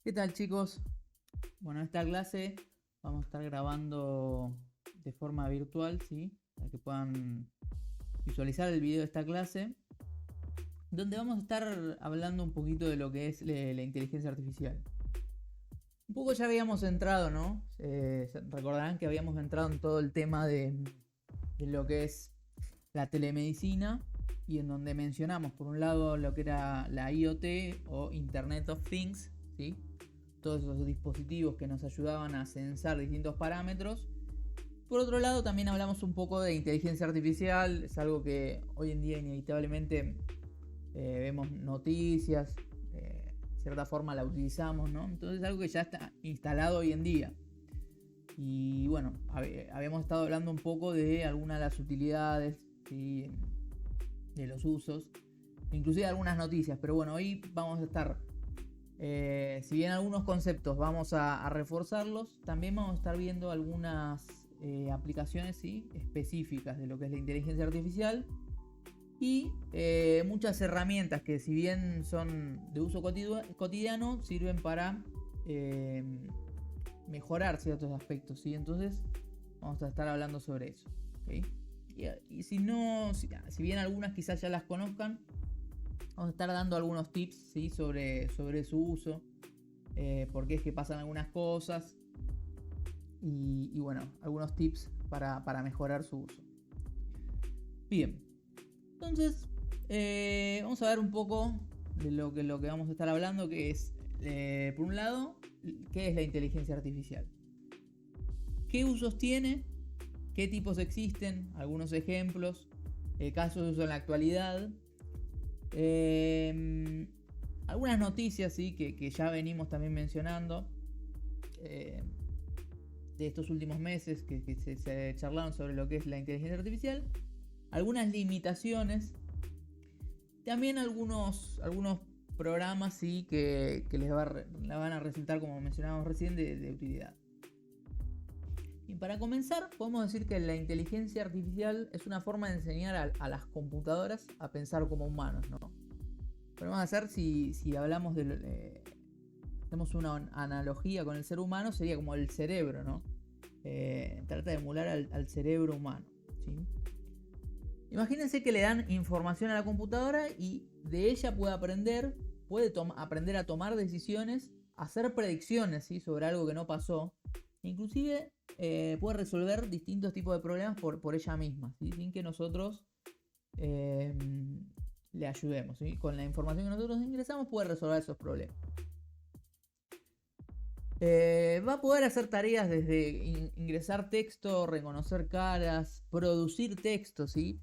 ¿Qué tal, chicos? Bueno, esta clase vamos a estar grabando de forma virtual, ¿sí? Para que puedan visualizar el video de esta clase, donde vamos a estar hablando un poquito de lo que es la inteligencia artificial. Un poco ya habíamos entrado, ¿no? Recordarán que habíamos entrado en todo el tema de lo que es la telemedicina y en donde mencionamos, por un lado, lo que era la IoT o Internet of Things, ¿sí? Todos esos dispositivos que nos ayudaban a censar distintos parámetros. Por otro lado, también hablamos un poco de inteligencia artificial, es algo que hoy en día inevitablemente vemos noticias, de cierta forma la utilizamos, ¿no? Entonces es algo que ya está instalado hoy en día. Y bueno, habíamos estado hablando un poco de algunas de las utilidades, ¿sí? De los usos, inclusive algunas noticias, pero bueno, hoy vamos a estar si bien algunos conceptos vamos a reforzarlos, también vamos a estar viendo algunas aplicaciones, ¿sí? Específicas de lo que es la inteligencia artificial y muchas herramientas que, si bien son de uso cotidiano, sirven para mejorar ciertos aspectos, ¿sí? Entonces vamos a estar hablando sobre eso, ¿okay? Y si no, si bien algunas quizás ya las conozcan, vamos a estar dando algunos tips, ¿sí? sobre su uso, por qué es que pasan algunas cosas y bueno, algunos tips para mejorar su uso. Bien, entonces vamos a ver un poco de lo que vamos a estar hablando, que es, por un lado, qué es la inteligencia artificial, qué usos tiene, qué tipos existen, algunos ejemplos, casos de uso en la actualidad. Algunas noticias, ¿sí? que ya venimos también mencionando de estos últimos meses que se charlaron sobre lo que es la inteligencia artificial, algunas limitaciones, también algunos programas, ¿sí? que les van a resultar, como mencionábamos recién, de utilidad. Y para comenzar, podemos decir que la inteligencia artificial es una forma de enseñar a las computadoras a pensar como humanos, ¿no? Podemos hacer, si hablamos hacemos una analogía con el ser humano, sería como el cerebro, ¿no? Trata de emular al cerebro humano, ¿sí? Imagínense que le dan información a la computadora y de ella puede aprender, aprender a tomar decisiones, hacer predicciones, ¿sí? Sobre algo que no pasó. Inclusive puede resolver distintos tipos de problemas por ella misma, ¿sí? Sin que nosotros le ayudemos, ¿sí? Con la información que nosotros ingresamos puede resolver esos problemas. Va a poder hacer tareas desde ingresar texto, reconocer caras, producir texto, ¿sí?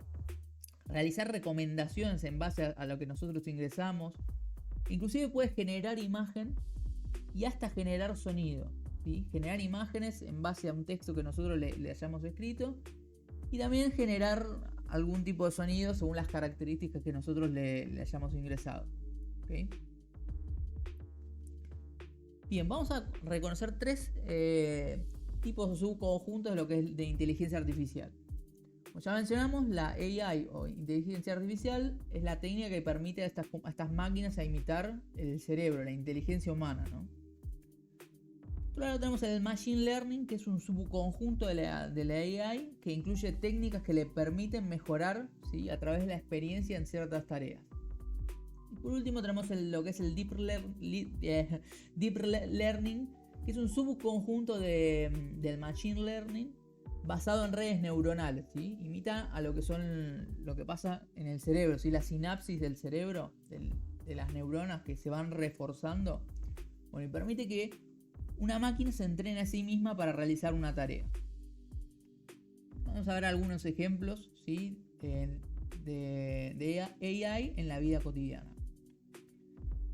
Realizar recomendaciones en base a lo que nosotros ingresamos. Inclusive puede generar imagen y hasta generar sonido, ¿sí? Generar imágenes en base a un texto que nosotros le hayamos escrito y también generar algún tipo de sonido según las características que nosotros le hayamos ingresado, ¿okay? Bien, vamos a reconocer tres tipos o subconjuntos de lo que es de inteligencia artificial. Como ya mencionamos, la AI o inteligencia artificial es la técnica que permite a estas máquinas a imitar el cerebro, la inteligencia humana, ¿no? Por otro lado tenemos el Machine Learning, que es un subconjunto de la AI que incluye técnicas que le permiten mejorar, ¿sí? A través de la experiencia en ciertas tareas. Y por último tenemos lo que es el Deep Learning, que es un subconjunto del Machine Learning basado en redes neuronales, ¿sí? Imita a lo que pasa en el cerebro, ¿sí? La sinapsis del cerebro, de las neuronas que se van reforzando. Bueno, y permite que una máquina se entrene a sí misma para realizar una tarea. Vamos a ver algunos ejemplos, ¿sí? de AI en la vida cotidiana.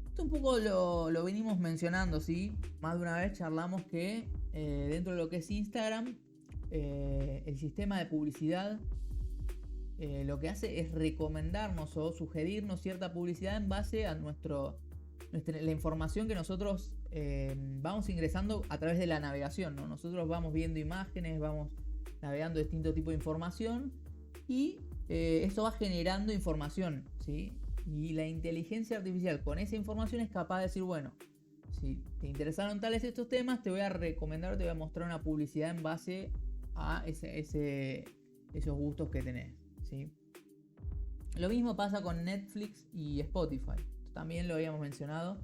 Esto un poco lo venimos mencionando, ¿sí? Más de una vez charlamos que dentro de lo que es Instagram, el sistema de publicidad lo que hace es recomendarnos o sugerirnos cierta publicidad en base a la información que nosotros vamos ingresando a través de la navegación, ¿no? Nosotros vamos viendo imágenes, vamos navegando distintos tipos de información y esto va generando información, ¿sí? Y la inteligencia artificial con esa información es capaz de decir, bueno, si te interesaron tales estos temas, te voy a recomendar, te voy a mostrar una publicidad en base a esos gustos que tenés, ¿sí? Lo mismo pasa con Netflix y Spotify. Esto también lo habíamos mencionado.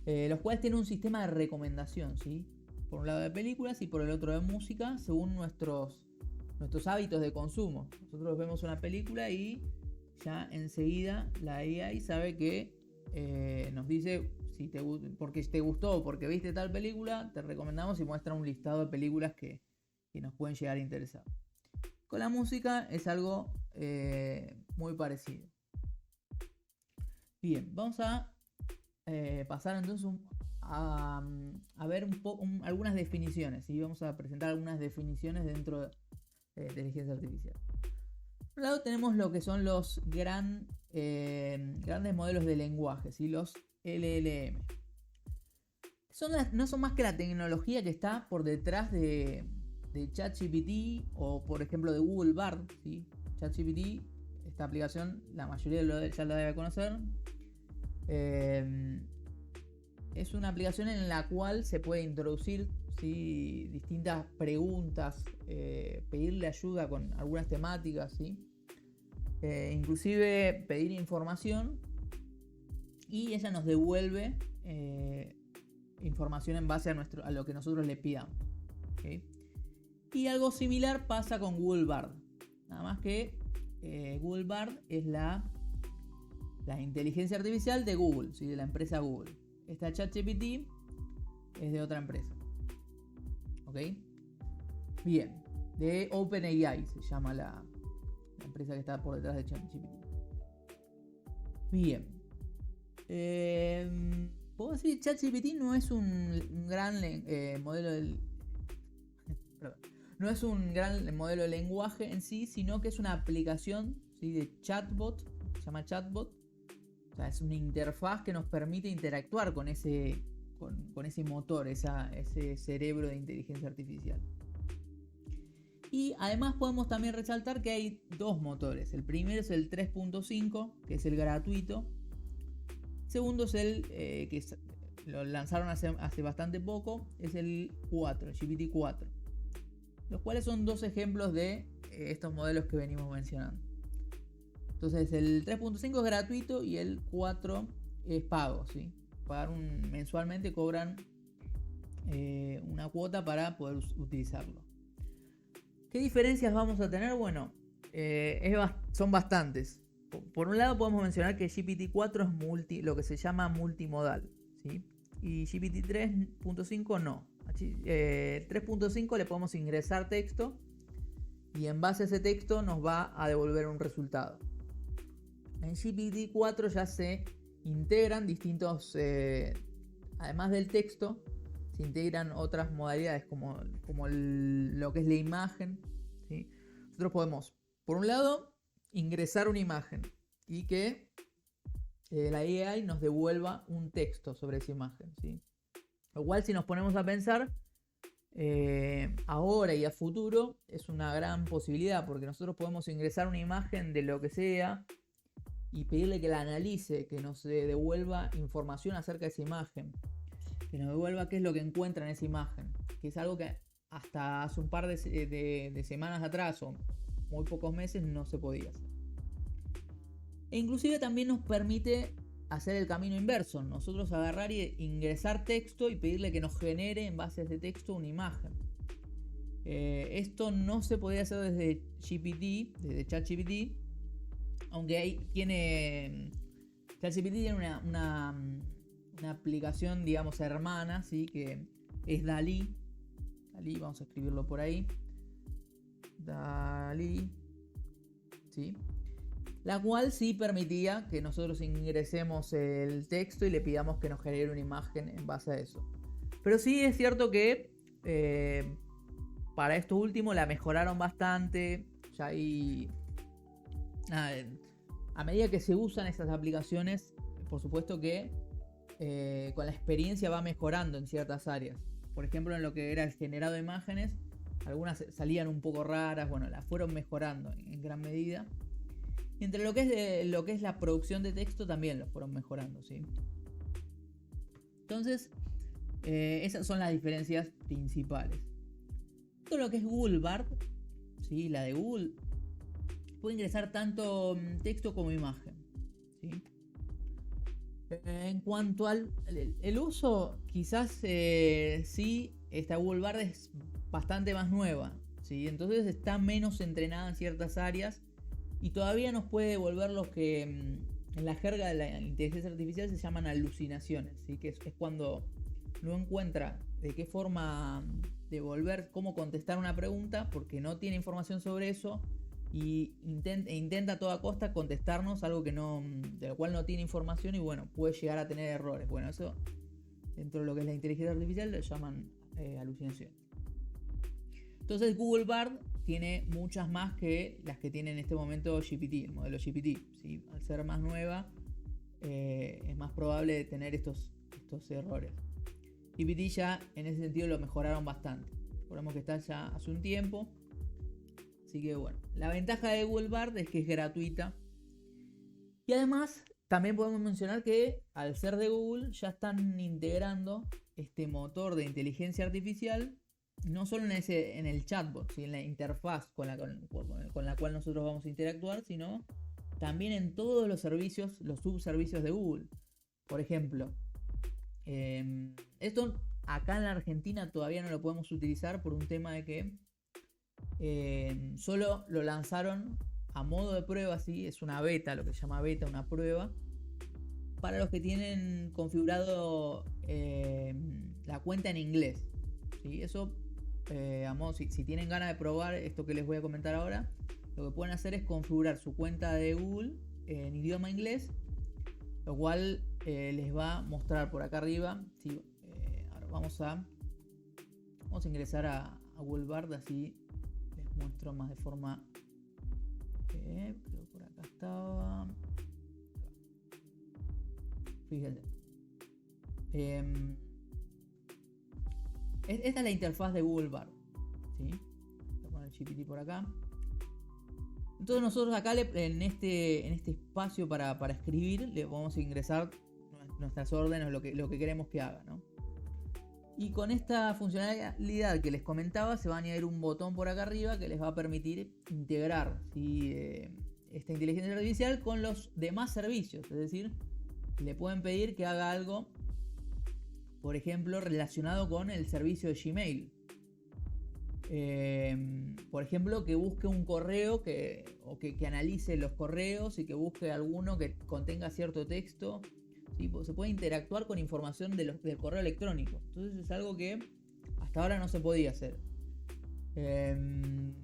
Los cuales tienen un sistema de recomendación, ¿sí? Por un lado de películas y por el otro de música, según nuestros hábitos de consumo. Nosotros vemos una película y ya enseguida la AI sabe que nos dice si porque te gustó o porque viste tal película, te recomendamos y muestra un listado de películas que nos pueden llegar a interesar. Con la música es algo muy parecido. Bien, vamos a pasar entonces a ver algunas definiciones. ¿Sí? Vamos a presentar algunas definiciones dentro de inteligencia artificial. Por un lado tenemos lo que son los grandes modelos de lenguaje, ¿sí? Los LLM. No son más que la tecnología que está por detrás de ChatGPT o por ejemplo de Google Bard, ¿sí? ChatGPT, esta aplicación la mayoría ya la debe conocer. Es una aplicación en la cual se puede introducir, ¿sí? Distintas preguntas, pedirle ayuda con algunas temáticas, ¿sí? Inclusive pedir información y ella nos devuelve información en base a lo que nosotros le pidamos, ¿okay? Y algo similar pasa con Google Bard, nada más que Google Bard es la inteligencia artificial de Google, ¿sí? De la empresa Google. Esta ChatGPT es de otra empresa, ¿ok? Bien, de OpenAI se llama la empresa que está por detrás de ChatGPT. Bien, puedo decir ChatGPT no es un gran modelo de no es un gran modelo de lenguaje en sí, sino que es una aplicación, ¿sí? De chatbot, se llama chatbot. O sea, es una interfaz que nos permite interactuar con ese motor, ese cerebro de inteligencia artificial. Y además podemos también resaltar que hay dos motores. El primero es el 3.5, que es el gratuito. El segundo es el que lo lanzaron hace bastante poco, es el 4, el GPT-4. Los cuales son dos ejemplos de estos modelos que venimos mencionando. Entonces el 3.5 es gratuito y el 4 es pago, ¿sí? Mensualmente cobran una cuota para poder utilizarlo. ¿Qué diferencias vamos a tener? Bueno, son bastantes. Por un lado podemos mencionar que GPT-4 es lo que se llama multimodal, ¿sí? Y GPT 3.5 no. 3.5 le podemos ingresar texto y en base a ese texto nos va a devolver un resultado. En GPT-4 ya se integran distintos, además del texto, se integran otras modalidades como lo que es la imagen, ¿sí? Nosotros podemos, por un lado, ingresar una imagen y que la AI nos devuelva un texto sobre esa imagen, ¿sí? Lo cual, si nos ponemos a pensar, ahora y a futuro es una gran posibilidad, porque nosotros podemos ingresar una imagen de lo que sea y pedirle que la analice, que nos devuelva información acerca de esa imagen, que nos devuelva qué es lo que encuentra en esa imagen, que es algo que hasta hace un par de semanas atrás o muy pocos meses no se podía hacer. E inclusive también nos permite hacer el camino inverso, nosotros agarrar y ingresar texto y pedirle que nos genere en base a ese texto una imagen. Esto no se podía hacer desde ChatGPT, aunque ChatGPT tiene una aplicación, digamos, hermana, ¿sí? Que es DALL-E. DALL-E, vamos a escribirlo por ahí. DALL-E, ¿sí? La cual sí permitía que nosotros ingresemos el texto y le pidamos que nos genere una imagen en base a eso. Pero sí es cierto que para esto último la mejoraron bastante. Ya hay... a medida que se usan estas aplicaciones, por supuesto que con la experiencia va mejorando en ciertas áreas. Por ejemplo, en lo que era el generado de imágenes, algunas salían un poco raras, bueno, las fueron mejorando en gran medida. Y entre lo que es la producción de texto también lo fueron mejorando, ¿sí? Entonces, Esas son las diferencias principales. Todo lo que es Google Bard, ¿sí? La de Google, puede ingresar tanto texto como imagen, ¿sí? En cuanto al el uso, quizás sí, esta Google Bard es bastante más nueva, ¿sí? Entonces está menos entrenada en ciertas áreas y todavía nos puede devolver lo que en la jerga de la inteligencia artificial se llaman alucinaciones, ¿sí? Que es cuando no encuentra de qué forma devolver, cómo contestar una pregunta porque no tiene información sobre eso y intenta a toda costa contestarnos algo que no, de lo cual no tiene información y bueno, puede llegar a tener errores. Bueno, eso dentro de lo que es la inteligencia artificial lo llaman alucinaciones. Entonces Google Bard tiene muchas más que las que tiene en este momento GPT, el modelo GPT, ¿sí? Al ser más nueva es más probable de tener estos errores. GPT ya en ese sentido lo mejoraron bastante. Recordemos que está ya hace un tiempo. Así que bueno, la ventaja de Google Bard es que es gratuita. Y además también podemos mencionar que al ser de Google ya están integrando este motor de inteligencia artificial no solo en el chatbot, ¿sí? En la interfaz con la cual nosotros vamos a interactuar, sino también en todos los servicios, los subservicios de Google. Por ejemplo, esto acá en la Argentina todavía no lo podemos utilizar por un tema de que solo lo lanzaron a modo de prueba, ¿sí? Es una beta, lo que se llama beta, una prueba para los que tienen configurado la cuenta en inglés, ¿sí? Eso si tienen ganas de probar esto que les voy a comentar ahora, lo que pueden hacer es configurar su cuenta de Google en idioma inglés, lo cual les va a mostrar por acá arriba. ¿Sí? Ahora vamos a ingresar a Google Bard, así les muestro más de forma. Creo que por acá estaba. Fíjense. Esta es la interfaz de Google Bard, ¿sí? Voy a poner el GPT por acá. Entonces nosotros acá en este espacio para escribir le vamos a ingresar nuestras órdenes, lo que queremos que haga, ¿no? Y con esta funcionalidad que les comentaba se va a añadir un botón por acá arriba que les va a permitir integrar, ¿sí? Esta inteligencia artificial con los demás servicios. Es decir, le pueden pedir que haga algo, por ejemplo, relacionado con el servicio de Gmail. Por ejemplo, que busque un correo que analice los correos y que busque alguno que contenga cierto texto, ¿sí? Se puede interactuar con información del correo electrónico. Entonces es algo que hasta ahora no se podía hacer.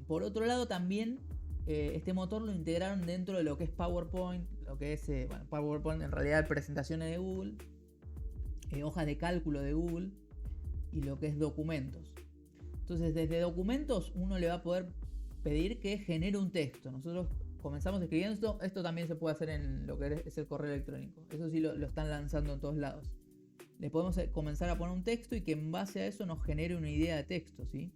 Por otro lado también este motor lo integraron dentro de lo que es PowerPoint, lo que es PowerPoint en realidad presentaciones de Google, hojas de cálculo de Google y lo que es documentos. Entonces desde documentos uno le va a poder pedir que genere un texto. Nosotros comenzamos escribiendo esto también se puede hacer en lo que es el correo electrónico. Eso sí lo están lanzando en todos lados. Le podemos comenzar a poner un texto y que en base a eso nos genere una idea de texto, ¿sí?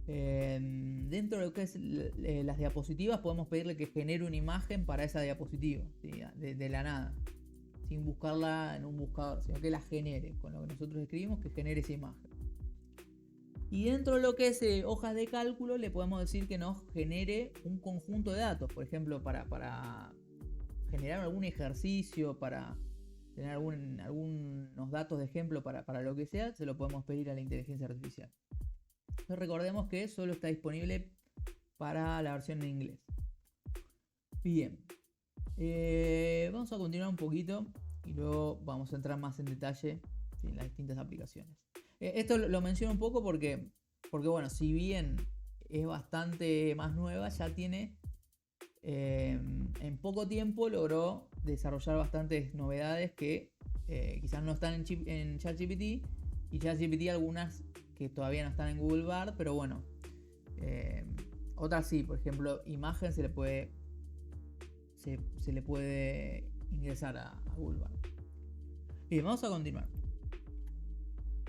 Dentro de lo que es las diapositivas podemos pedirle que genere una imagen para esa diapositiva, ¿sí? de la nada, sin buscarla en un buscador, sino que la genere con lo que nosotros escribimos, que genere esa imagen. Y dentro de lo que es hojas de cálculo le podemos decir que nos genere un conjunto de datos, por ejemplo para generar algún ejercicio, para tener algunos datos de ejemplo para lo que sea, se lo podemos pedir a la inteligencia artificial. Entonces recordemos que solo está disponible para la versión en inglés. Bien, vamos a continuar un poquito y luego vamos a entrar más en detalle en las distintas aplicaciones. Esto lo menciono un poco porque bueno, si bien es bastante más nueva, ya tiene en poco tiempo logró desarrollar bastantes novedades que quizás no están en ChatGPT, y ChatGPT algunas que todavía no están en Google Bard, pero bueno, otras sí. Por ejemplo, imagen se le puede ingresar a Google Bard. Bien, vamos a continuar.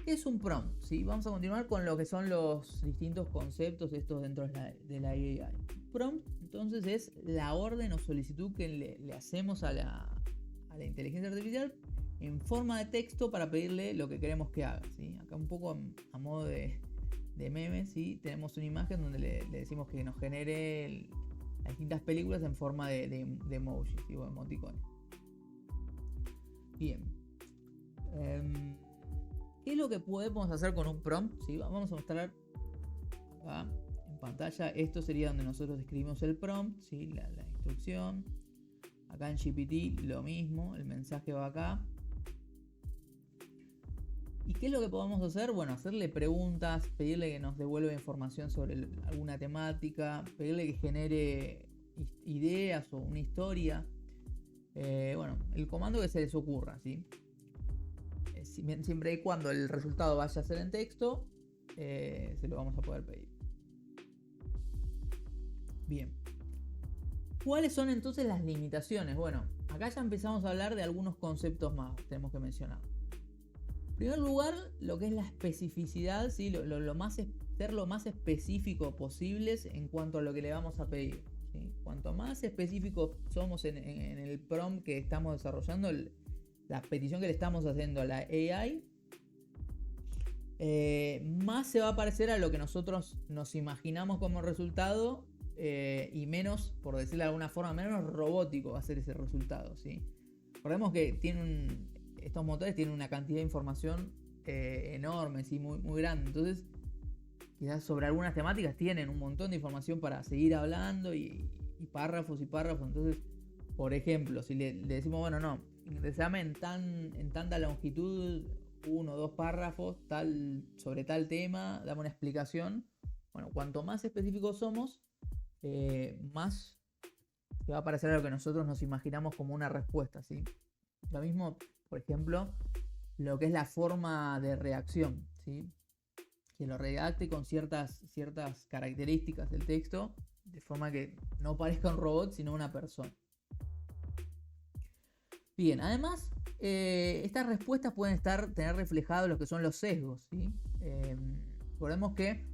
¿Qué es un prompt? ¿Sí? Vamos a continuar con lo que son los distintos conceptos estos dentro de la AI. Prompt, entonces, es la orden o solicitud que le hacemos a la inteligencia artificial en forma de texto para pedirle lo que queremos que haga, ¿sí? Acá un poco a modo de meme, ¿sí? Tenemos una imagen donde le decimos que nos genere las distintas películas en forma de emojis, ¿sí? O emoticones. Bien. ¿Qué es lo que podemos hacer con un prompt? ¿Sí? Vamos a mostrar acá en pantalla. Esto sería donde nosotros escribimos el prompt, ¿sí? La instrucción. Acá en GPT lo mismo, el mensaje va acá. ¿Y qué es lo que podemos hacer? Bueno, hacerle preguntas, pedirle que nos devuelva información sobre alguna temática, pedirle que genere ideas o una historia. Bueno, el comando que se les ocurra, ¿sí? Siempre y cuando el resultado vaya a ser en texto, se lo vamos a poder pedir. Bien. ¿Cuáles son entonces las limitaciones? Bueno, acá ya empezamos a hablar de algunos conceptos más, tenemos que mencionar. En primer lugar, lo que es la especificidad, ¿sí? Ser lo más específico posibles en cuanto a lo que le vamos a pedir, ¿sí? Cuanto más específicos somos en el prompt que estamos desarrollando, la petición que le estamos haciendo a la AI, más se va a parecer a lo que nosotros nos imaginamos como resultado, y menos, por decirlo de alguna forma, menos robótico va a ser ese resultado, ¿sí? Recordemos que estos motores tienen una cantidad de información enorme, ¿sí? Muy, muy grande. Entonces, quizás sobre algunas temáticas tienen un montón de información para seguir hablando y párrafos y párrafos. Entonces, por ejemplo, si le decimos, bueno, no, ingresame en tanta longitud, 1 o 2 párrafos, sobre tal tema, dame una explicación. Bueno, cuanto más específicos somos, más se va a parecer a lo que nosotros nos imaginamos como una respuesta, ¿sí? Lo mismo, por ejemplo, lo que es la forma de reacción, ¿sí? Que lo redacte con ciertas características del texto, de forma que no parezca un robot, sino una persona. Bien, además, estas respuestas pueden tener reflejados lo que son los sesgos, ¿sí? Recordemos que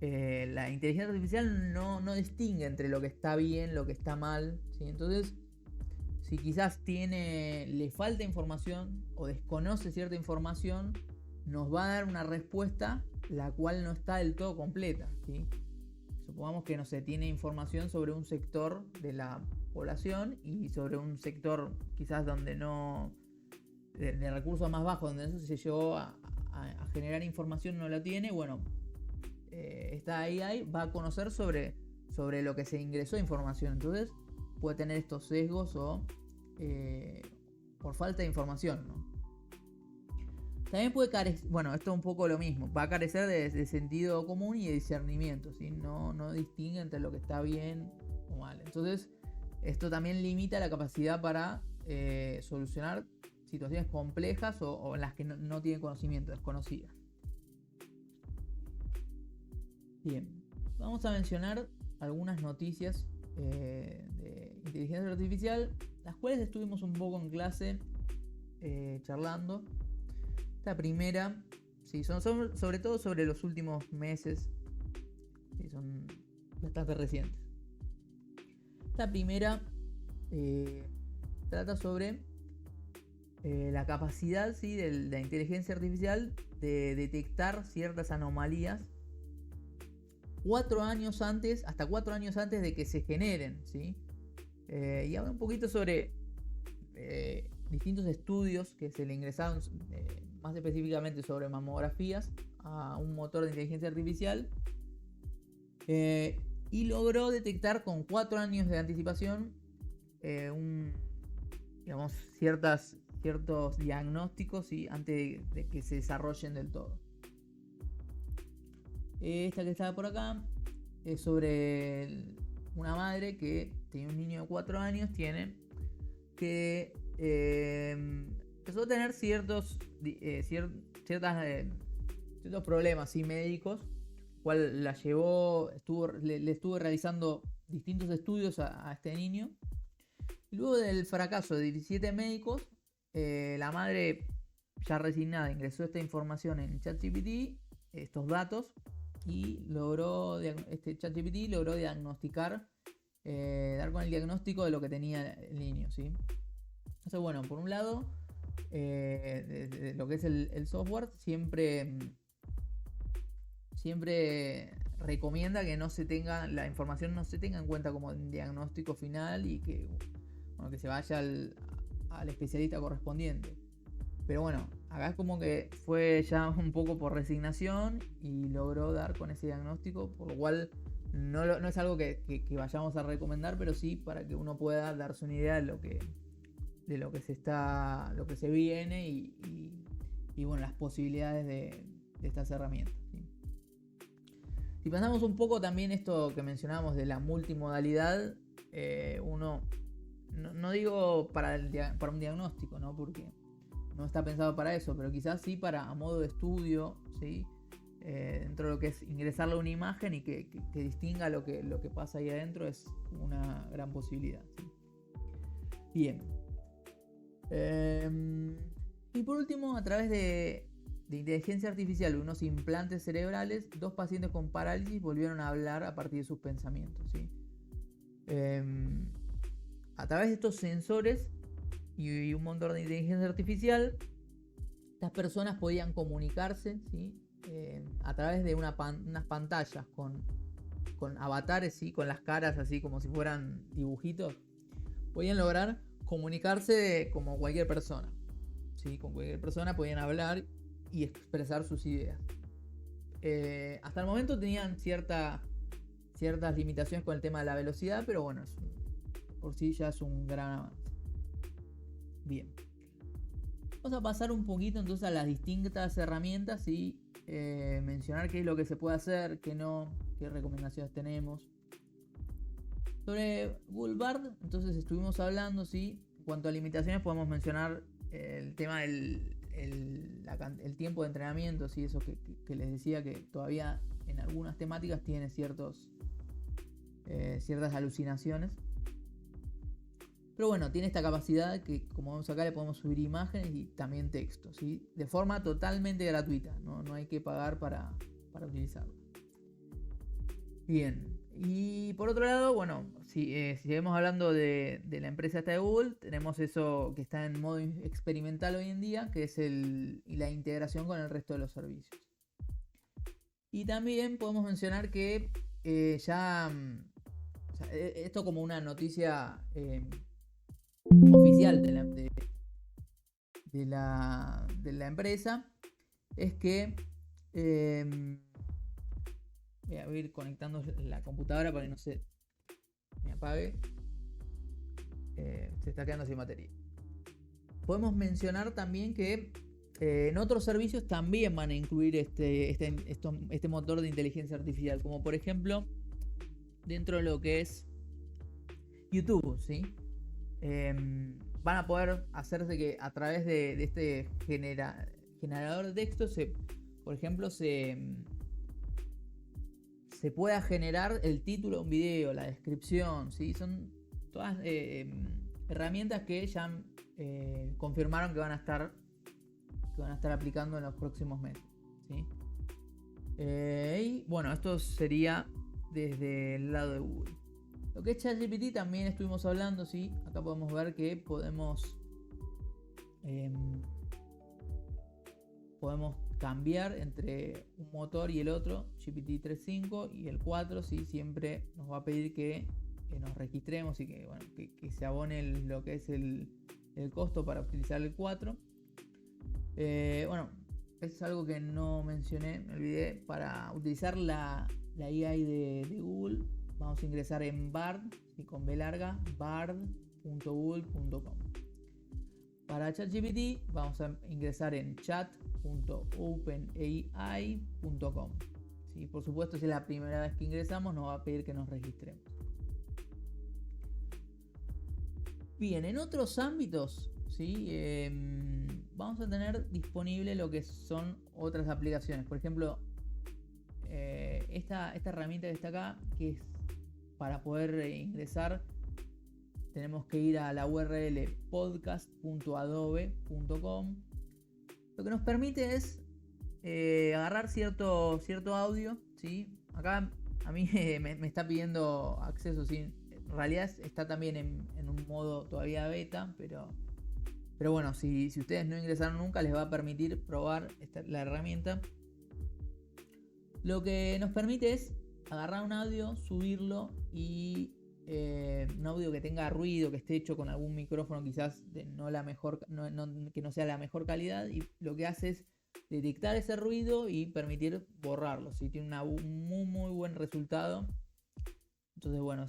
la inteligencia artificial no distingue entre lo que está bien, lo que está mal, ¿sí? Entonces, si quizás le falta información o desconoce cierta información, nos va a dar una respuesta la cual no está del todo completa, ¿sí? Supongamos que no se tiene información sobre un sector de la población y sobre un sector quizás donde de recursos más bajos, donde eso se llegó a generar información, no la tiene. Bueno, esta AI va a conocer sobre lo que se ingresó de información, entonces puede tener estos sesgos o por falta de información, ¿no? También puede carecer, bueno, esto es un poco lo mismo, va a carecer de sentido común y de discernimiento, ¿sí? No distingue entre lo que está bien o mal. Entonces, esto también limita la capacidad para solucionar situaciones complejas o en las que no tiene conocimiento, desconocidas. Bien, vamos a mencionar algunas noticias de inteligencia artificial, las cuales estuvimos un poco en clase charlando. Esta primera, sí, son sobre todo sobre los últimos meses, sí, son bastante recientes. Esta primera trata sobre la capacidad, ¿sí? de la inteligencia artificial de detectar ciertas anomalías hasta 4 años antes de que se generen, ¿sí? Y habla un poquito sobre distintos estudios que se le ingresaron, más específicamente sobre mamografías, a un motor de inteligencia artificial, y logró detectar con 4 años de anticipación ciertos diagnósticos, ¿sí? Antes de que se desarrollen del todo. Esta que está por acá es sobre una madre que tiene un niño de 4 años, que empezó a tener ciertos problemas, ¿sí? Médicos, cual la llevó, le estuvo realizando distintos estudios a este niño. Y luego del fracaso de 17 médicos, la madre, ya resignada, ingresó esta información en ChatGPT, estos datos, y ChatGPT logró diagnosticar, dar con el diagnóstico de lo que tenía el niño, ¿sí? Entonces, bueno, por un lado, de lo que es el software, siempre recomienda que la información no se tenga en cuenta como un diagnóstico final y que se vaya al especialista correspondiente. Pero bueno, acá es como que fue ya un poco por resignación y logró dar con ese diagnóstico, por lo cual no es algo que vayamos a recomendar, pero sí para que uno pueda darse una idea de lo que se viene y bueno, las posibilidades de estas herramientas, ¿sí? Si pasamos un poco también esto que mencionábamos de la multimodalidad, uno no digo para un diagnóstico, ¿no? Porque no está pensado para eso, pero quizás sí a modo de estudio, ¿sí? Dentro de lo que es ingresarle una imagen y que distinga lo que pasa ahí adentro, es una gran posibilidad, ¿sí? Bien. Y por último, a través de inteligencia artificial, unos implantes cerebrales, 2 pacientes con parálisis volvieron a hablar a partir de sus pensamientos, ¿sí? A través de estos sensores y un montón de inteligencia artificial, estas personas podían comunicarse, ¿sí? A través de unas pantallas con avatares, ¿sí? Con las caras así como si fueran dibujitos. Podían lograr comunicarse como cualquier persona, ¿sí? Con cualquier persona podían hablar y expresar sus ideas. Hasta el momento tenían ciertas limitaciones con el tema de la velocidad, pero bueno, por sí ya es un gran avance. Bien. Vamos a pasar un poquito entonces a las distintas herramientas y mencionar qué es lo que se puede hacer, qué no, qué recomendaciones tenemos. Sobre Google Bard, entonces estuvimos hablando, ¿sí? En cuanto a limitaciones podemos mencionar el tema del el tiempo de entrenamiento, ¿sí? Eso que les decía, que todavía en algunas temáticas tiene ciertas alucinaciones. Pero bueno, tiene esta capacidad que, como vemos acá, le podemos subir imágenes y también texto, ¿sí? De forma totalmente gratuita, no hay que pagar para utilizarlo. Bien, y por otro lado, bueno, si seguimos hablando de la empresa esta de Google, tenemos eso que está en modo experimental hoy en día, que es la integración con el resto de los servicios. Y también podemos mencionar que esto como una noticia oficial de la empresa, es que voy a ir conectando la computadora para que no se me apague. Se está quedando sin batería. Podemos mencionar también que en otros servicios también van a incluir este motor de inteligencia artificial, como por ejemplo dentro de lo que es YouTube, ¿sí? Van a poder hacerse que a través de este generador de texto por ejemplo, se pueda generar el título de un video, la descripción, ¿sí? Son todas herramientas que ya confirmaron que van a estar aplicando en los próximos meses, ¿sí? Y bueno, esto sería desde el lado de Google. Lo que es ChatGPT también estuvimos hablando, ¿sí? Acá podemos ver que podemos cambiar entre un motor y el otro, GPT 3.5 y el 4, ¿sí? Siempre nos va a pedir que nos registremos y que se abone lo que es el costo para utilizar el 4. Bueno, es algo que no mencioné, me olvidé. Para utilizar la AI de Google, vamos a ingresar en Bard, y con B larga, bard.google.com. Para ChatGPT vamos a ingresar en chat.openai.com. ¿Sí? Por supuesto, si es la primera vez que ingresamos, nos va a pedir que nos registremos. Bien, en otros ámbitos, ¿sí? Vamos a tener disponible lo que son otras aplicaciones. Por ejemplo, esta herramienta que está acá, que es para poder ingresar, tenemos que ir a la URL podcast.adobe.com. Lo que nos permite es agarrar cierto audio, ¿sí? Acá a mí me está pidiendo acceso, ¿sí? En realidad está también en un modo todavía beta, pero Pero bueno, si ustedes no ingresaron nunca, les va a permitir probar la herramienta. Lo que nos permite es agarrar un audio, subirlo y un audio que tenga ruido, que esté hecho con algún micrófono quizás que no sea la mejor calidad, y lo que hace es detectar ese ruido y permitir borrarlo. ¿Sí? Tiene un muy buen resultado. Entonces bueno,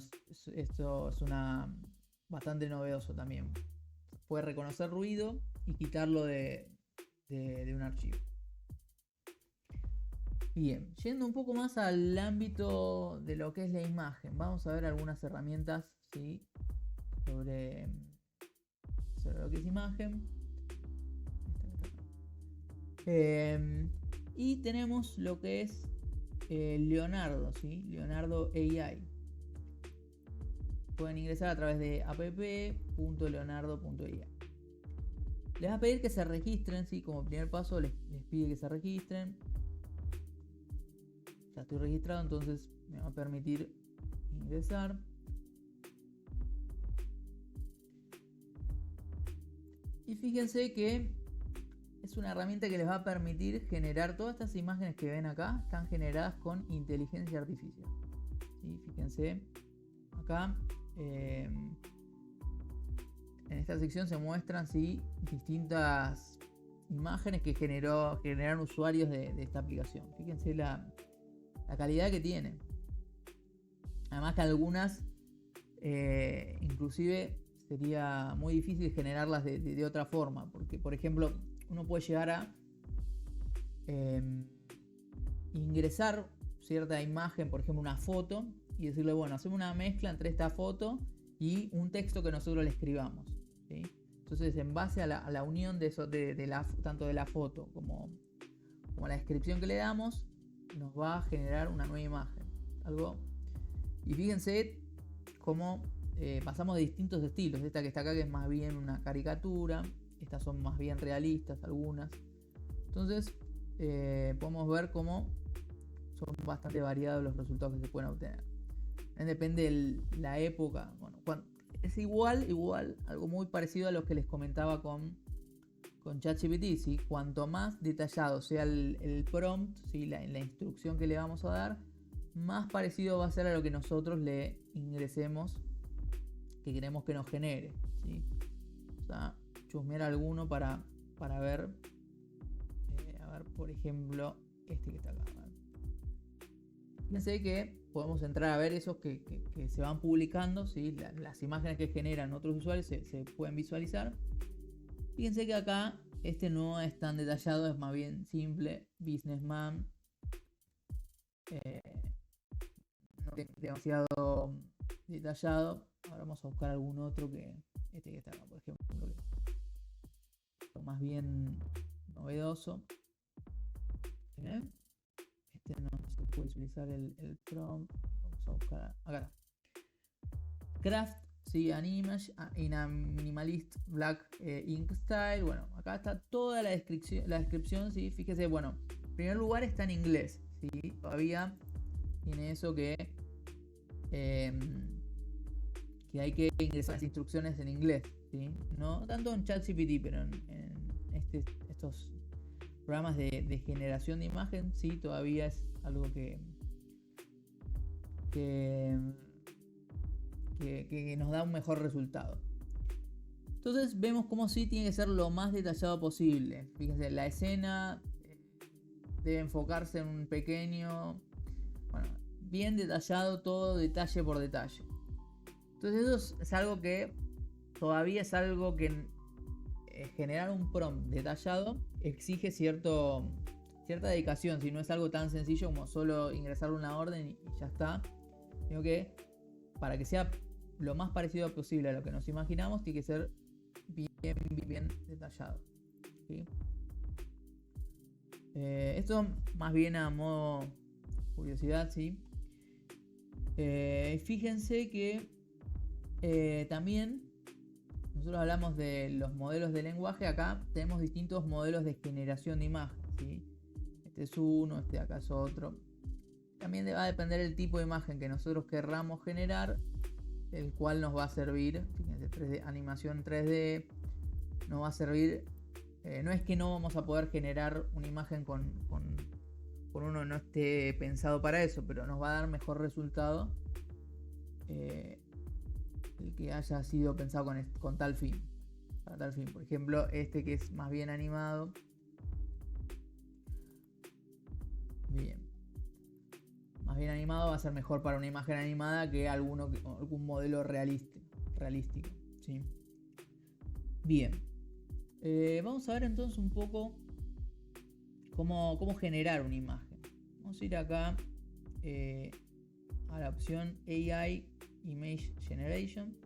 esto es bastante novedoso también. Puede reconocer ruido y quitarlo de un archivo. Bien, yendo un poco más al ámbito de lo que es la imagen, vamos a ver algunas herramientas, ¿sí? sobre lo que es imagen. Y tenemos lo que es Leonardo, ¿sí? Leonardo AI. Pueden ingresar a través de app.leonardo.ai. Les va a pedir que se registren, ¿sí? Como primer paso les pide que se registren. Ya estoy registrado, entonces me va a permitir ingresar. Y fíjense que es una herramienta que les va a permitir generar todas estas imágenes que ven acá. Están generadas con inteligencia artificial. ¿Sí? Fíjense acá. En esta sección se muestran, ¿sí? distintas imágenes que generaron usuarios de esta aplicación. Fíjense la calidad que tiene. Además que algunas inclusive sería muy difícil generarlas de otra forma, porque por ejemplo uno puede llegar a ingresar cierta imagen, por ejemplo una foto, y decirle, bueno, hacemos una mezcla entre esta foto y un texto que nosotros le escribamos, ¿sí? Entonces en base a la unión de eso, tanto de la foto como la descripción que le damos, nos va a generar una nueva imagen. Y fíjense cómo pasamos de distintos estilos. Esta que está acá, que es más bien una caricatura. Estas son más bien realistas algunas. Entonces podemos ver cómo son bastante variados los resultados que se pueden obtener. Depende de la época. Bueno, es igual, algo muy parecido a lo que les comentaba con ChatGPT, ¿sí? Cuanto más detallado sea el prompt, ¿sí? la instrucción que le vamos a dar, más parecido va a ser a lo que nosotros le ingresemos que queremos que nos genere, ¿sí? O sea, chusmear alguno para ver. A ver, por ejemplo, este que está acá. Fíjense que podemos entrar a ver esos que se van publicando, ¿sí? Las imágenes que generan otros usuarios se pueden visualizar. Fíjense que acá este no es tan detallado, es más bien simple. Businessman. No es demasiado detallado. Ahora vamos a buscar algún otro que está acá, por ejemplo. Más bien novedoso. Este no se puede utilizar el prompt. Vamos a buscar acá. Craft, sí, an image in a minimalist black ink style. Bueno, acá está toda la descripción, ¿sí? Fíjese, bueno, en primer lugar está en inglés, ¿sí? Todavía tiene eso que hay que ingresar las instrucciones en inglés, ¿sí? No tanto en ChatGPT, pero en estos programas de generación de imagen, sí, todavía es algo que nos da un mejor resultado. Entonces vemos cómo sí tiene que ser lo más detallado posible. Fíjense, la escena debe enfocarse en un pequeño, bueno, bien detallado, todo detalle por detalle. Entonces eso es algo que todavía es algo que generar un prompt detallado exige cierta dedicación. Si no es algo tan sencillo como solo ingresar una orden y ya está, sino que para que sea lo más parecido posible a lo que nos imaginamos, tiene que ser bien detallado, ¿sí? Esto más bien a modo curiosidad, ¿sí? Fíjense que también nosotros hablamos de los modelos de lenguaje. Acá tenemos distintos modelos de generación de imagen, ¿sí? Este es uno, este de acá es otro. También va a depender el tipo de imagen que nosotros querramos generar, el cual nos va a servir. Fíjense, animación 3D, nos va a servir. No es que no vamos a poder generar una imagen con uno que no esté pensado para eso, pero nos va a dar mejor resultado el que haya sido pensado con tal fin. Para tal fin. Por ejemplo, este que es más bien animado. Bien. Más bien animado va a ser mejor para una imagen animada que algún modelo realístico. ¿Sí? Bien. Vamos a ver entonces un poco cómo generar una imagen. Vamos a ir acá a la opción AI Image Generation.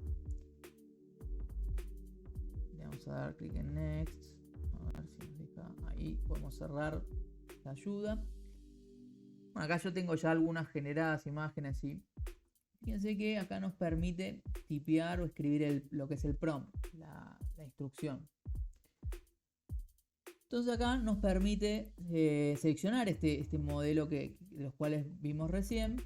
Le vamos a dar clic en Next. A ver si nos deja. Ahí podemos cerrar la ayuda. Bueno, acá yo tengo ya algunas generadas imágenes. ¿Sí? Fíjense que acá nos permite tipear o escribir lo que es el prompt, la instrucción. Entonces acá nos permite seleccionar este modelo los cuales vimos recién.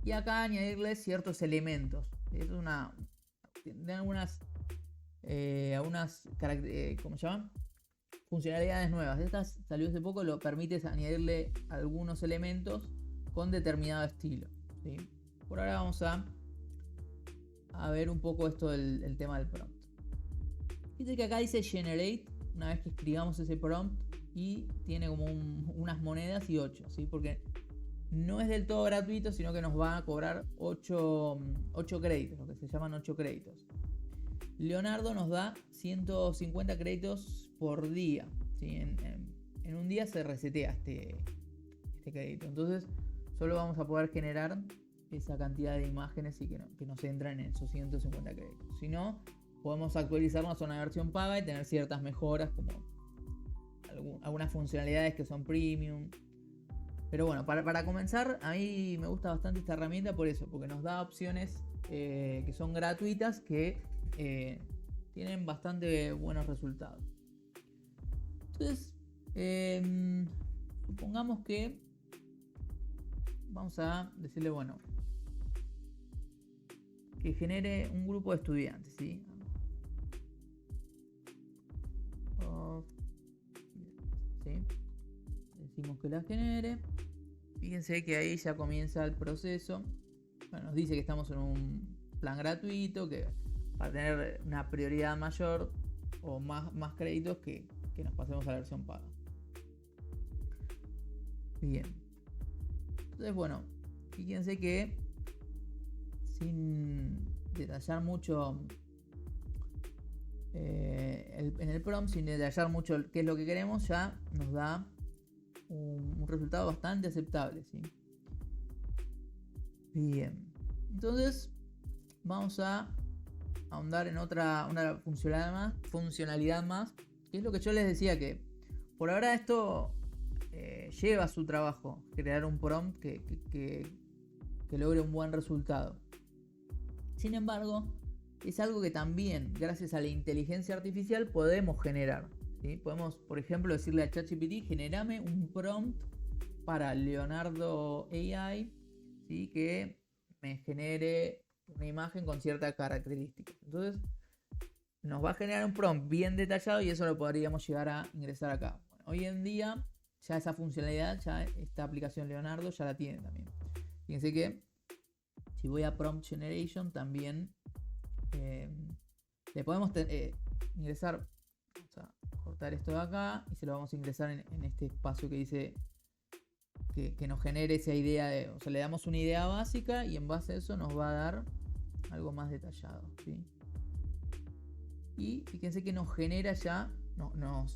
Y acá añadirle ciertos elementos. Es tiene algunas ¿cómo se llaman? Funcionalidades nuevas. Estas salió hace poco, lo permite añadirle algunos elementos con determinado estilo. ¿Sí? Por ahora vamos a ver un poco esto del tema del prompt. Fíjense que acá dice generate una vez que escribamos ese prompt y tiene como unas monedas y 8, ¿sí? Porque no es del todo gratuito, sino que nos va a cobrar 8 créditos, lo que se llaman 8 créditos. Leonardo nos da 150 créditos por día, ¿sí? En un día se resetea este crédito. Entonces solo vamos a poder generar esa cantidad de imágenes y que nos entran en esos 150 créditos. Si no, podemos actualizarnos a una versión paga y tener ciertas mejoras como algunas funcionalidades que son premium. Pero bueno, para comenzar, a mí me gusta bastante esta herramienta por eso, porque nos da opciones que son gratuitas que tienen bastante buenos resultados. Entonces, supongamos que vamos a decirle, bueno, que genere un grupo de estudiantes, ¿sí? ¿Sí? Decimos que la genere. Fíjense que ahí ya comienza el proceso. Bueno, nos dice que estamos en un plan gratuito, que para tener una prioridad mayor o más créditos que nos pasemos a la versión paga. Bien. Entonces, bueno, fíjense que sin detallar mucho en el prompt, sin detallar mucho qué es lo que queremos, ya nos da un resultado bastante aceptable, ¿sí? Bien, entonces vamos a ahondar en una funcionalidad más, que es lo que yo les decía, que por ahora esto lleva su trabajo, crear un prompt que logre un buen resultado. Sin embargo, es algo que también, gracias a la inteligencia artificial, podemos generar. ¿Sí? Podemos, por ejemplo, decirle a ChatGPT, generame un prompt para Leonardo AI, ¿sí? Que me genere una imagen con ciertas características. Entonces, nos va a generar un prompt bien detallado y eso lo podríamos llegar a ingresar acá. Bueno, hoy en día, ya esa funcionalidad, ya esta aplicación Leonardo ya la tiene también. Fíjense que si voy a Prompt Generation, también le podemos ingresar. Vamos a cortar esto de acá y se lo vamos a ingresar en este espacio que dice que nos genere esa idea o sea, le damos una idea básica y en base a eso nos va a dar algo más detallado, ¿sí? Y fíjense que nos genera ya, nos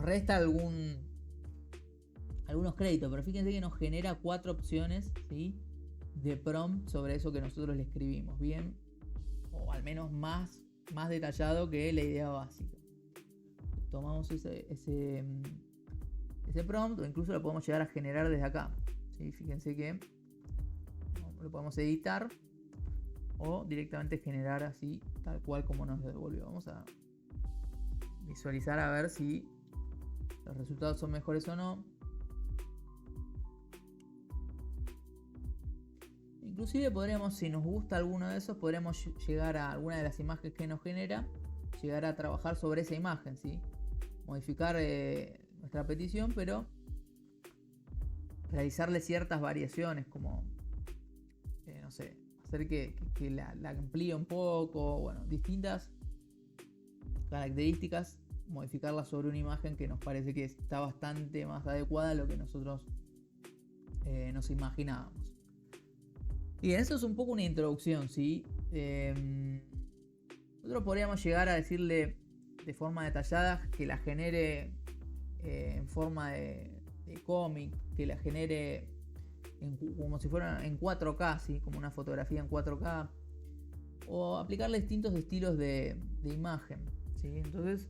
resta algunos créditos, pero fíjense que nos genera 4 opciones, ¿sí? De prompt sobre eso que nosotros le escribimos, bien, o al menos más detallado que la idea básica. Tomamos ese prompt o incluso lo podemos llegar a generar desde acá, ¿sí? Fíjense que lo podemos editar o directamente generar así tal cual como nos devolvió. Vamos a visualizar a ver si los resultados son mejores o no. Inclusive podríamos, si nos gusta alguno de esos, podremos llegar a alguna de las imágenes que nos genera, llegar a trabajar sobre esa imagen, ¿sí? Modificar nuestra petición, pero realizarle ciertas variaciones, como, no sé, hacer que la amplíe un poco, bueno, distintas características, modificarlas sobre una imagen que nos parece que está bastante más adecuada a lo que nosotros nos imaginábamos. Y eso es un poco una introducción, ¿sí? Nosotros podríamos llegar a decirle de forma detallada que la genere en forma de cómic, que la genere como si fuera en 4K, ¿sí? Como una fotografía en 4K, o aplicarle distintos estilos de imagen, ¿sí? Entonces,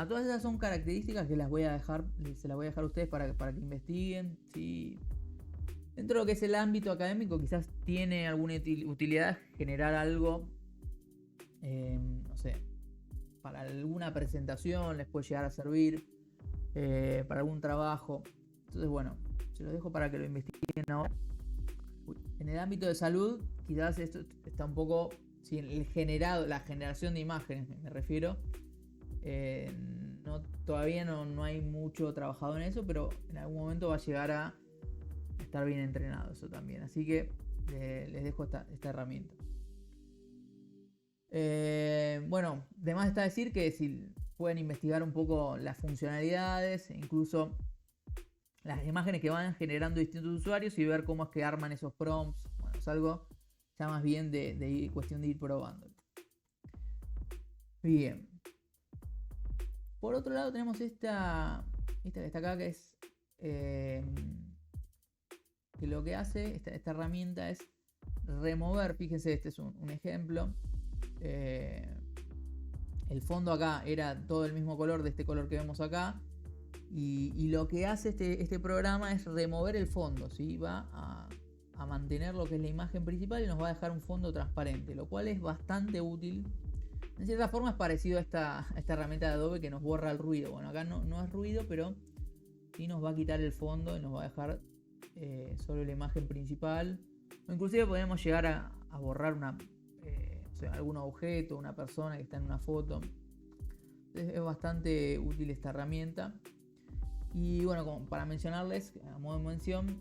todas esas son características que se las voy a dejar a ustedes para que investiguen, ¿sí? Dentro de lo que es el ámbito académico, quizás tiene alguna utilidad generar algo, no sé, para alguna presentación les puede llegar a servir, para algún trabajo. Entonces, bueno, se los dejo para que lo investiguen ahora. En el ámbito de salud, quizás esto está un poco, sí, la generación de imágenes, me refiero. Todavía no hay mucho trabajado en eso, pero en algún momento va a llegar a estar bien entrenado eso también. Así que les dejo esta herramienta. Bueno, además está decir que si pueden investigar un poco las funcionalidades, incluso las imágenes que van generando distintos usuarios, y ver cómo es que arman esos prompts. Bueno, es algo ya más bien de cuestión de ir probando. Bien. Por otro lado tenemos esta que está acá, que es que lo que hace esta herramienta es remover. Fíjense, este es un ejemplo. El fondo acá era todo el mismo color, de este color que vemos acá, y lo que hace este programa es remover el fondo, ¿sí? Va a mantener lo que es la imagen principal y nos va a dejar un fondo transparente, lo cual es bastante útil. En cierta forma es parecido a esta herramienta de Adobe que nos borra el ruido. Bueno, acá no es ruido, pero sí nos va a quitar el fondo y nos va a dejar solo la imagen principal. O inclusive podemos llegar a borrar algún objeto, una persona que está en una foto. Entonces es bastante útil esta herramienta. Y bueno, como para mencionarles, a modo de mención,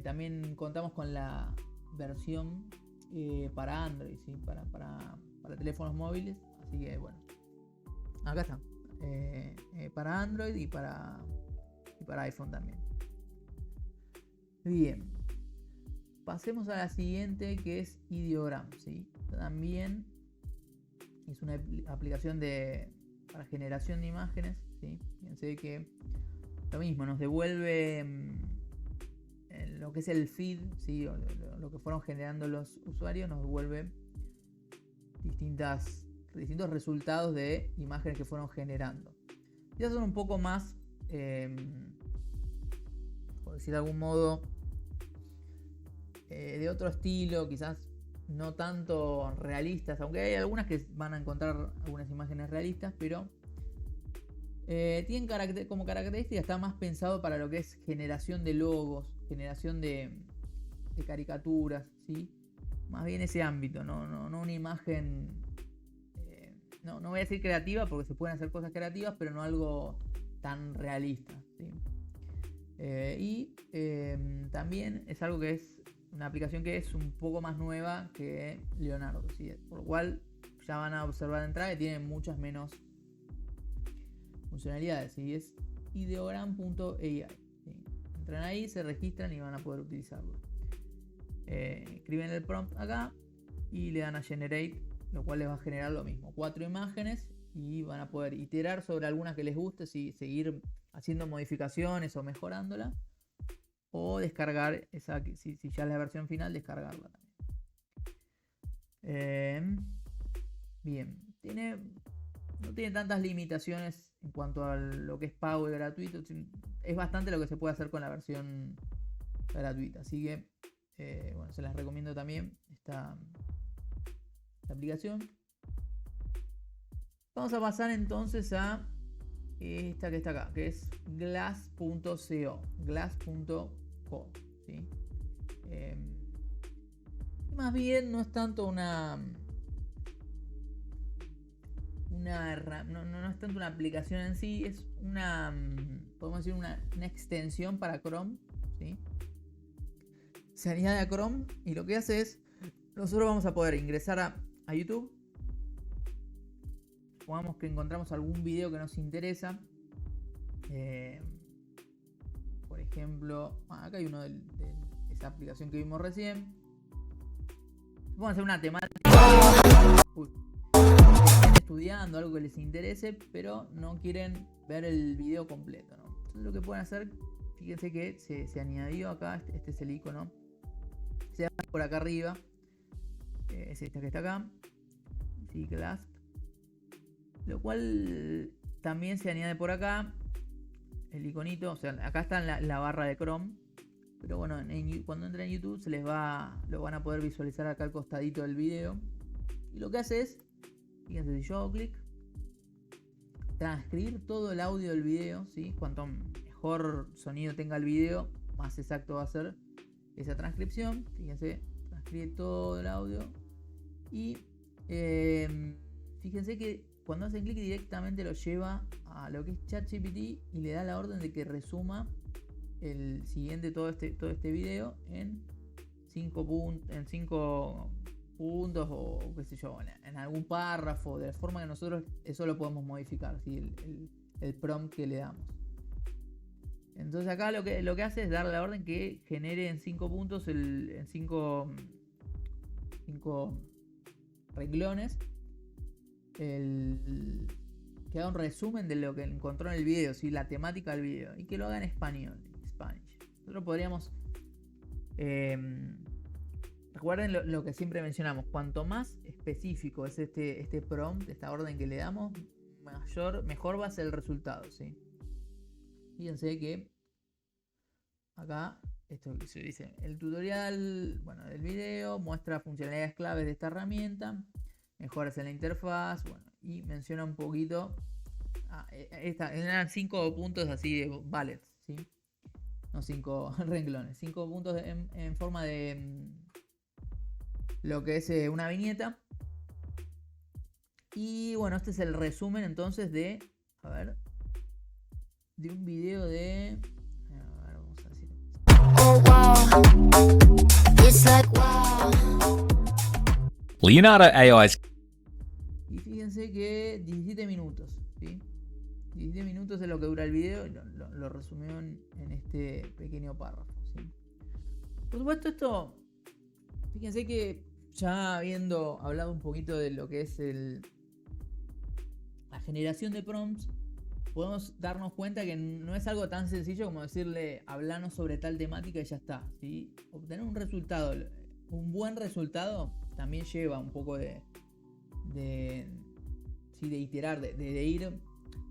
también contamos con la versión para Android, ¿sí? para teléfonos móviles. Así que bueno, acá está, para Android y para iPhone también. Bien, pasemos a la siguiente, que es Ideogram, ¿sí? También es una aplicación para generación de imágenes, ¿sí? Fíjense que lo mismo, nos devuelve lo que es el feed, ¿sí? Lo que fueron generando los usuarios, nos devuelve distintos resultados de imágenes que fueron generando. Ya son un poco más, por decir de algún modo, de otro estilo, quizás no tanto realistas, aunque hay algunas que van a encontrar algunas imágenes realistas, pero tienen como característica, está más pensado para lo que es generación de logos, generación de caricaturas, ¿sí? Más bien ese ámbito, no una imagen, no voy a decir creativa, porque se pueden hacer cosas creativas, pero no algo tan realista, ¿sí? También es algo que es una aplicación que es un poco más nueva que Leonardo, ¿sí? Por lo cual ya van a observar de entrada que tiene muchas menos funcionalidades, ¿sí? Es ideogram.ai, ¿sí? Entran ahí, se registran y van a poder utilizarlo. Escriben el prompt acá y le dan a generate, lo cual les va a generar lo mismo, 4 imágenes, y van a poder iterar sobre algunas que les guste, si seguir haciendo modificaciones o mejorándola, o descargar esa, si ya es la versión final, descargarla también. Bien, no tiene tantas limitaciones en cuanto a lo que es pago y gratuito. Es bastante lo que se puede hacer con la versión gratuita, así que bueno, se las recomiendo también esta aplicación. Vamos a pasar entonces a esta que está acá, que es glass.co, ¿sí? Más bien no es tanto una no es tanto una aplicación en sí, es podemos decir una extensión para Chrome, ¿sí? Se añade a Chrome y lo que hace es, nosotros vamos a poder ingresar a YouTube. Supongamos que encontramos algún video que nos interesa. Por ejemplo, acá hay uno de esa aplicación que vimos recién. Vamos a hacer una temática. Están estudiando algo que les interese, pero no quieren ver el video completo, ¿no? Entonces lo que pueden hacer, fíjense que se añadió acá, este es el icono. Se da por acá arriba. Es esta que está acá. Sí, Clasp. Lo cual también se añade por acá. El iconito, o sea, acá está en la barra de Chrome. Pero bueno, cuando entren en YouTube lo van a poder visualizar acá al costadito del video. Y lo que hace es, fíjense, si yo hago clic, transcribir todo el audio del video, ¿sí? Cuanto mejor sonido tenga el video, más exacto va a ser esa transcripción. Fíjense, transcribe todo el audio. Y fíjense que cuando hacen clic directamente lo lleva a lo que es ChatGPT y le da la orden de que resuma el siguiente todo este video en 5 puntos o qué sé yo, en algún párrafo, de la forma que nosotros eso lo podemos modificar, ¿sí? el prompt que le damos. Entonces acá lo que hace es darle la orden que genere en 5 puntos, en 5 renglones, que haga un resumen de lo que encontró en el video, ¿sí? La temática del video, y que lo haga en español, Spanish. Nosotros podríamos recuerden lo que siempre mencionamos, cuanto más específico es este prompt, esta orden que le damos, mejor va a ser el resultado, ¿sí? Fíjense que acá esto que se dice, el tutorial, bueno, del video muestra funcionalidades claves de esta herramienta, mejoras en la interfaz, bueno, y menciona un poquito, eran 5 puntos así de bullets, ¿sí? No 5 renglones, 5 puntos en forma de lo que es una viñeta. Y bueno, este es el resumen entonces de un video de, a ver, vamos a decir, Leonardo AI's. Y fíjense que 17 minutos, ¿sí? 17 minutos es lo que dura el video, lo resumió en este pequeño párrafo, ¿sí? Por supuesto, esto, fíjense que ya habiendo hablado un poquito de lo que es la generación de prompts, podemos darnos cuenta que no es algo tan sencillo como decirle hablanos sobre tal temática y ya está, ¿sí? Obtener un resultado, un buen resultado, también lleva un poco de iterar, de ir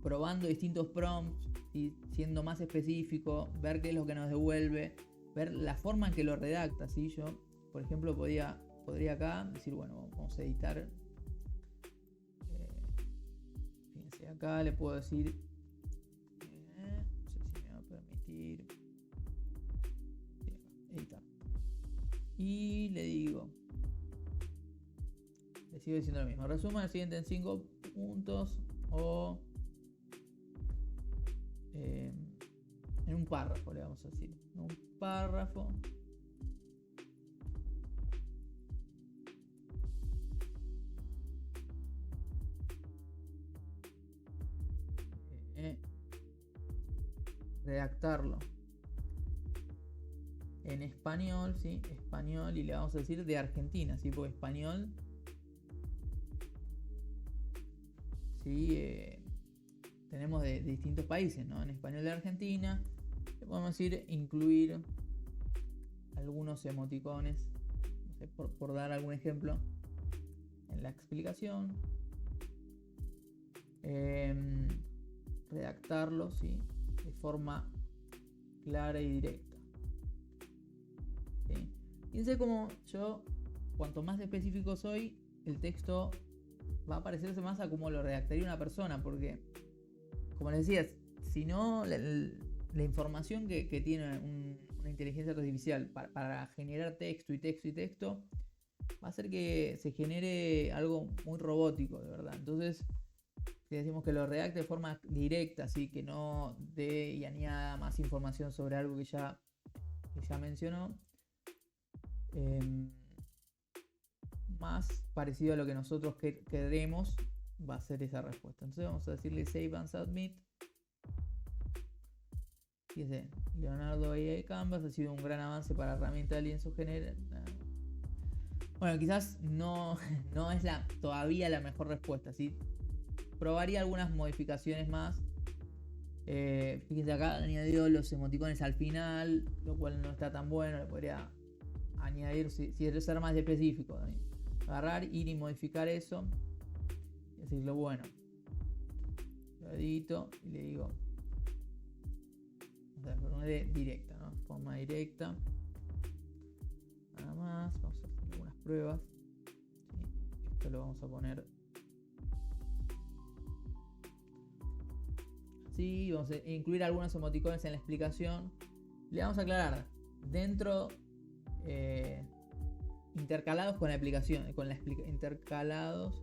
probando distintos prompts, ¿sí? Siendo más específico, ver qué es lo que nos devuelve, ver la forma en que lo redacta, ¿sí? Yo, por ejemplo, podría acá decir, bueno, vamos a editar. Fíjense, acá le puedo decir, no sé si me va a permitir, editar. Y le digo, le sigo diciendo lo mismo, resuma el siguiente en 5 puntos o en un párrafo, le vamos a decir, un párrafo. Redactarlo en español, ¿sí? Español, y le vamos a decir de Argentina, ¿sí? Porque español, ¿sí? Tenemos de distintos países, ¿no? En español de Argentina le podemos decir incluir algunos emoticones, no sé, por dar algún ejemplo en la explicación. Redactarlo, ¿sí? De forma clara y directa, ¿sí? Fíjense como yo, cuanto más específico soy, el texto va a parecerse más a como lo redactaría una persona, porque, como les decía, si no, la información que tiene una inteligencia artificial para generar texto, va a hacer que se genere algo muy robótico, de verdad. Entonces, si decimos que lo redacte de forma directa, así que no dé y añada más información sobre algo que ya mencionó, más parecido a lo que nosotros queremos va a ser esa respuesta. Entonces vamos a decirle save and submit. Fíjense, Leonardo AI Canvas ha sido un gran avance para herramienta de lienzo general. Bueno, quizás no es todavía la mejor respuesta, ¿sí? Probaría algunas modificaciones más. Fíjense acá, han añadido los emoticones al final, lo cual no está tan bueno. Le podría añadir, si quiere ser más específico también. Agarrar, ir y modificar eso. Y decirle, bueno, lo edito y le digo, de forma directa, ¿no? Forma directa. Nada más. Vamos a hacer algunas pruebas. ¿Sí? Esto lo vamos a poner así. Vamos a incluir algunos emoticones en la explicación. Le vamos a aclarar dentro, intercalados con la aplicación, intercalados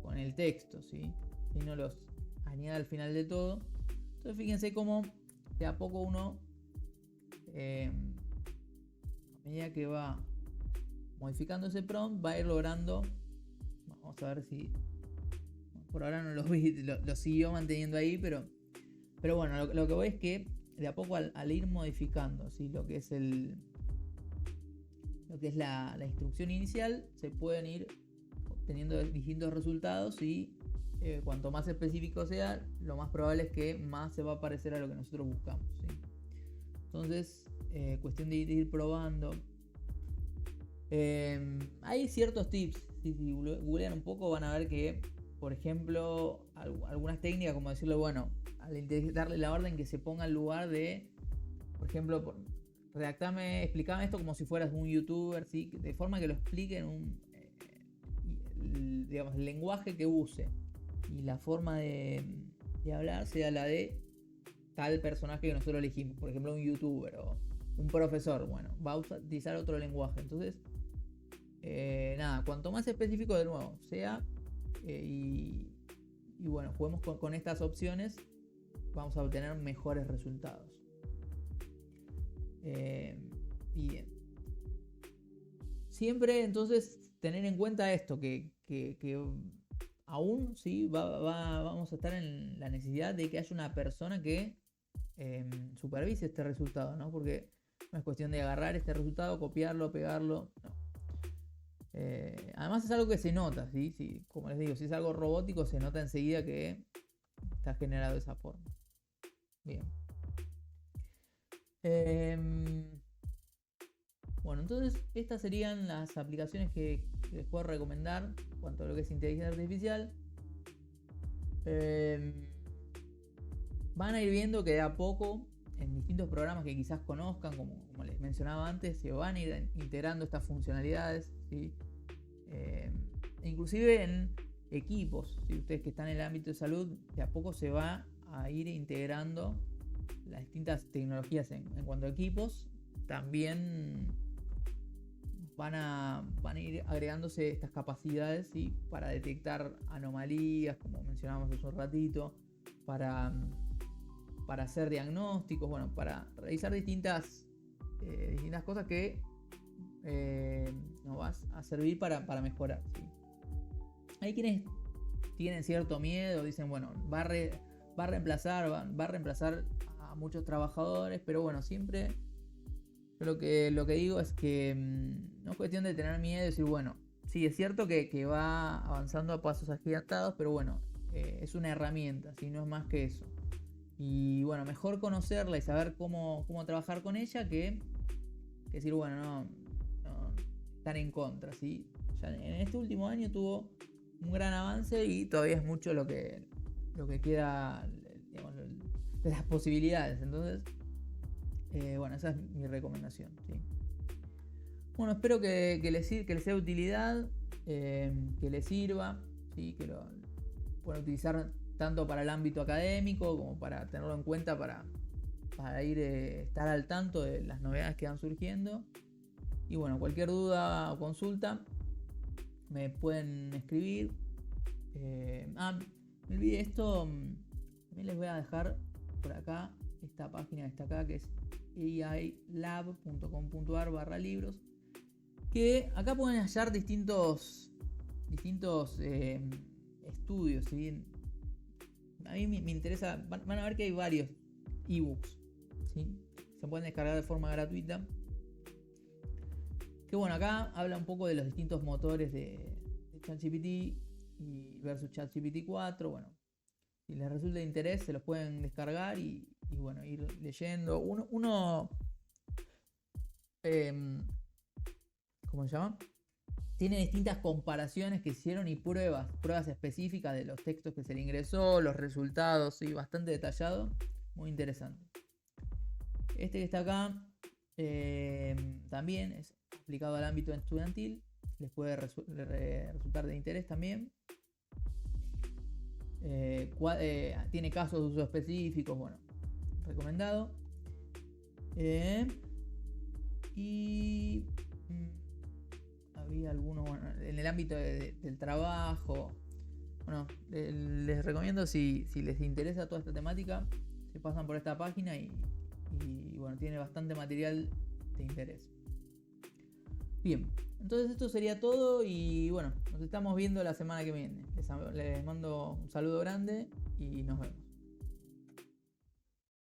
con el texto, ¿sí? Y no los añade al final de todo. Entonces fíjense cómo de a poco uno, a medida que va modificando ese prompt, va a ir logrando. Vamos a ver si por ahora no lo vi, lo siguió manteniendo ahí, pero bueno, lo que voy es que de a poco al ir modificando, ¿sí? Lo que es la instrucción inicial, se pueden ir obteniendo distintos resultados y cuanto más específico sea, lo más probable es que más se va a parecer a lo que nosotros buscamos, ¿sí? Entonces, cuestión de ir probando. Hay ciertos tips. Si googlean un poco van a ver que, por ejemplo, algunas técnicas como decirle, bueno, darle la orden que se ponga en lugar de, por ejemplo, explícame esto como si fueras un youtuber, ¿sí? De forma que lo explique en digamos, el lenguaje que use y la forma de hablar sea la de tal personaje que nosotros elegimos, por ejemplo un youtuber o un profesor. Bueno, va a utilizar otro lenguaje. Entonces, nada, cuanto más específico de nuevo sea, y bueno, juguemos con estas opciones, vamos a obtener mejores resultados. Bien. Siempre entonces tener en cuenta esto, que aún sí vamos a estar en la necesidad de que haya una persona que supervise este resultado, ¿no? Porque no es cuestión de agarrar este resultado, copiarlo, pegarlo, no. Además es algo que se nota, ¿sí? Sí, como les digo, si es algo robótico se nota enseguida que está generado de esa forma. Bien. Bueno, entonces estas serían las aplicaciones que les puedo recomendar en cuanto a lo que es inteligencia artificial. Van a ir viendo que de a poco en distintos programas que quizás conozcan, como les mencionaba antes, se van a ir integrando estas funcionalidades, ¿sí? Inclusive en equipos, si ustedes que están en el ámbito de salud, de a poco se va a ir integrando las distintas tecnologías en cuanto a equipos. También van a ir agregándose estas capacidades, ¿sí? Para detectar anomalías, como mencionábamos hace un ratito, para hacer diagnósticos, bueno, para realizar distintas cosas que nos van a servir para mejorar, ¿sí? Hay quienes tienen cierto miedo, dicen, bueno, va a reemplazar a muchos trabajadores, pero bueno, siempre lo que digo es que no es cuestión de tener miedo y decir, bueno, sí, es cierto que va avanzando a pasos agigantados, pero bueno, es una herramienta, ¿sí? No es más que eso. Y bueno, mejor conocerla y saber cómo trabajar con ella que decir, bueno, no estar en contra, ¿sí? Ya en este último año tuvo un gran avance y todavía es mucho lo que queda, digamos, de las posibilidades. Entonces, bueno, esa es mi recomendación, ¿sí? Bueno, espero que les sea de utilidad, que les sirva, ¿sí? Que lo puedan utilizar tanto para el ámbito académico como para tenerlo en cuenta para estar al tanto de las novedades que van surgiendo. Y bueno, cualquier duda o consulta me pueden escribir. me olvidé esto. También les voy a dejar por acá esta página que está acá, que es ailab.com.ar/libros, que acá pueden hallar distintos estudios, ¿sí? A mí me interesa, van a ver que hay varios ebooks, ¿sí? Se pueden descargar de forma gratuita. Que bueno, acá habla un poco de los distintos motores de ChatGPT y versus ChatGPT 4. Bueno, si les resulta de interés, se los pueden descargar y bueno, ir leyendo. Uno ¿cómo se llama? Tiene distintas comparaciones que hicieron y pruebas específicas de los textos que se le ingresó, los resultados, ¿sí? Bastante detallado, muy interesante. Este que está acá también es aplicado al ámbito estudiantil, les puede resultar de interés también. Tiene casos de uso específicos, bueno, recomendado. Y había algunos, bueno, en el ámbito del trabajo. Bueno, les recomiendo, si les interesa toda esta temática, se pasan por esta página y bueno, tiene bastante material de interés. Bien, entonces esto sería todo y bueno, nos estamos viendo la semana que viene. Les mando un saludo grande y nos vemos.